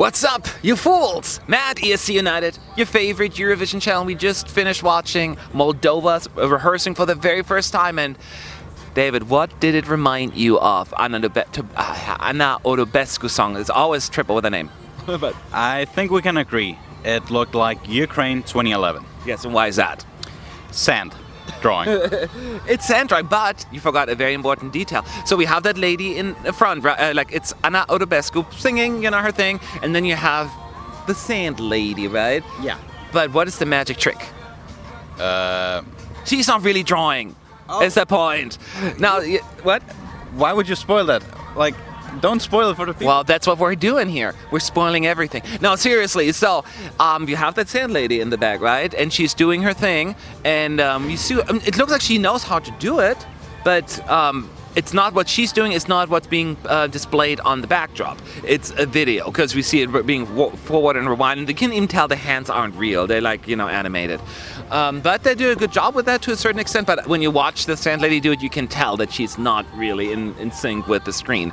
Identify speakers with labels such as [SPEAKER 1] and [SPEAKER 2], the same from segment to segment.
[SPEAKER 1] What's up, you fools? Matt, ESC United, your favorite Eurovision channel. We just finished watching Moldova's rehearsing for the very first time. And David, what did it remind you of? Anna Odobescu song. It's always triple with a name.
[SPEAKER 2] But I think we can agree. It looked like Ukraine 2011.
[SPEAKER 1] Yes, and why is that?
[SPEAKER 2] Sand drawing.
[SPEAKER 1] It's sand drawing, but you forgot a very important detail. So we have that lady in the front, like it's Anna Odobescu singing, her thing, and then you have the sand lady, right?
[SPEAKER 2] Yeah.
[SPEAKER 1] But what is the magic trick? She's not really drawing. Oh. Is the point? Now, what?
[SPEAKER 2] Why would you spoil that? Like, don't spoil it for the people.
[SPEAKER 1] Well, that's what we're doing here. We're spoiling everything. No, seriously. So, you have that sand lady in the back, right? And she's doing her thing, and you see. It looks like she knows how to do it, but it's not what she's doing. It's not what's being displayed on the backdrop. It's a video because we see it being forward and rewind. And you can even tell the hands aren't real. They're like animated. But they do a good job with that to a certain extent. But when you watch the sand lady do it, you can tell that she's not really in sync with the screen.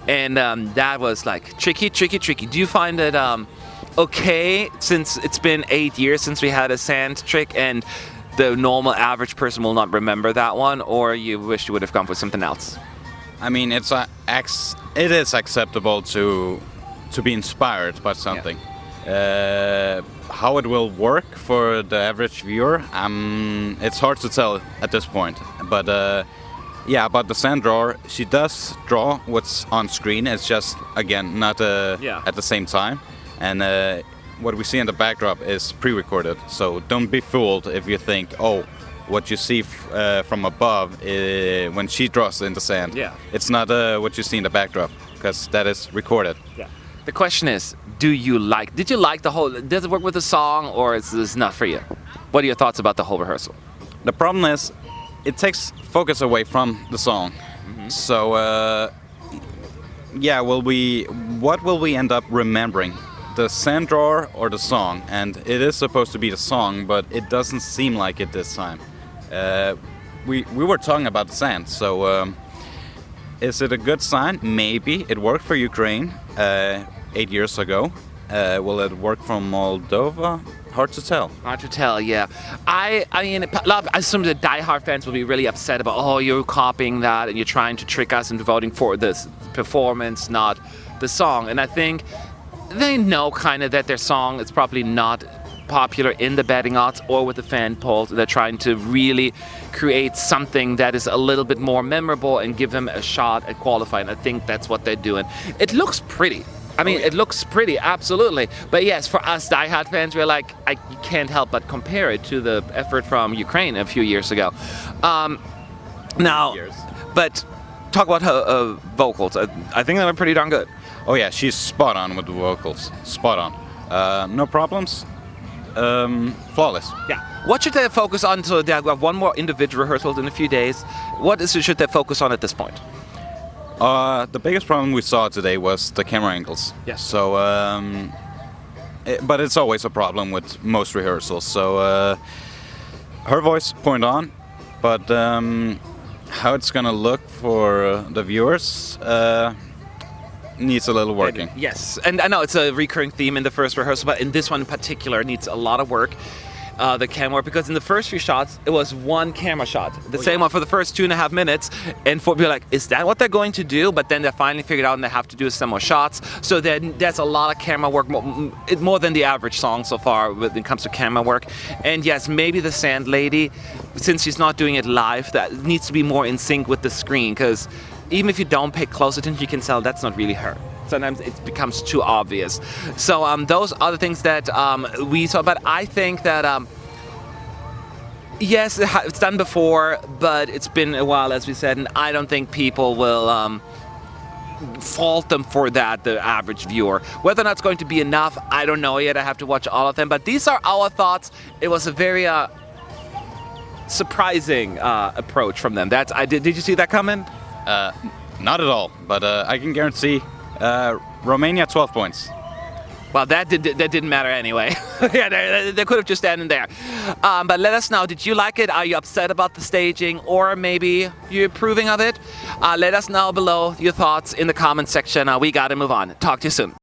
[SPEAKER 1] And that was like tricky. Do you find it okay, since it's been 8 years since we had a sand trick and the normal average person will not remember that one, or you wish you would have gone for something else?
[SPEAKER 2] I mean, it is acceptable to be inspired by something. Yeah. How it will work for the average viewer, it's hard to tell at this point. But yeah, about the sand drawer, she does draw what's on screen. It's just, again, not at the same time. And what we see in the backdrop is pre-recorded, so don't be fooled if you think, oh, what you see from above when she draws in the sand. Yeah. It's not what you see in the backdrop, because that is recorded.
[SPEAKER 1] Yeah. The question is, did you like the whole, does it work with the song, or is this not for you? What are your thoughts about the whole rehearsal?
[SPEAKER 2] The problem is, it takes focus away from the song. Mm-hmm. So, yeah, what will we end up remembering? The sand drawer or the song? And it is supposed to be the song, but it doesn't seem like it this time. We were talking about the sand, so is it a good sign? Maybe. It worked for Ukraine 8 years ago. Will it work for Moldova? Hard to tell.
[SPEAKER 1] Hard to tell, yeah. I mean, some of the diehard fans will be really upset about, oh, you're copying that and you're trying to trick us into voting for this performance, not the song. And I think they know kind of that their song is probably not popular in the betting odds or with the fan polls. They're trying to really create something that is a little bit more memorable and give them a shot at qualifying. I think that's what they're doing. It looks pretty. I mean, It looks pretty, absolutely. But yes, for us diehard fans, we're like, you can't help but compare it to the effort from Ukraine a few years ago. But talk about her vocals. I think they were pretty darn good.
[SPEAKER 2] Oh yeah, she's spot on with the vocals. Spot on. No problems. Flawless.
[SPEAKER 1] Yeah. What should they focus on? So they have one more individual rehearsal in a few days. What should they focus on at this point?
[SPEAKER 2] The biggest problem we saw today was the camera angles.
[SPEAKER 1] Yes.
[SPEAKER 2] So, but it's always a problem with most rehearsals. So, her voice point on, but how it's gonna look for the viewers needs a little working.
[SPEAKER 1] Yes, and I know it's a recurring theme in the first rehearsal, but in this one in particular, it needs a lot of work. The camera work, because in the first few shots, it was one camera shot. The same one for the first 2.5 minutes, and we're like, is that what they're going to do? But then they finally figured out and they have to do some more shots. So then there's a lot of camera work, more than the average song so far when it comes to camera work. And yes, maybe the sand lady, since she's not doing it live, that needs to be more in sync with the screen, because even if you don't pay close attention, you can tell that's not really her. Sometimes it becomes too obvious. So those are the things that we saw. But I think that, yes, it's done before, but it's been a while, as we said, and I don't think people will fault them for that, the average viewer. Whether or not it's going to be enough, I don't know yet. I have to watch all of them. But these are our thoughts. It was a very surprising approach from them. Did you see that coming?
[SPEAKER 2] Not at all, but I can guarantee Romania 12 points.
[SPEAKER 1] Well, that didn't matter anyway. Yeah, they could have just ended there. But let us know, did you like it? Are you upset about the staging? Or maybe you're approving of it? Let us know below your thoughts in the comment section. We got to move on. Talk to you soon.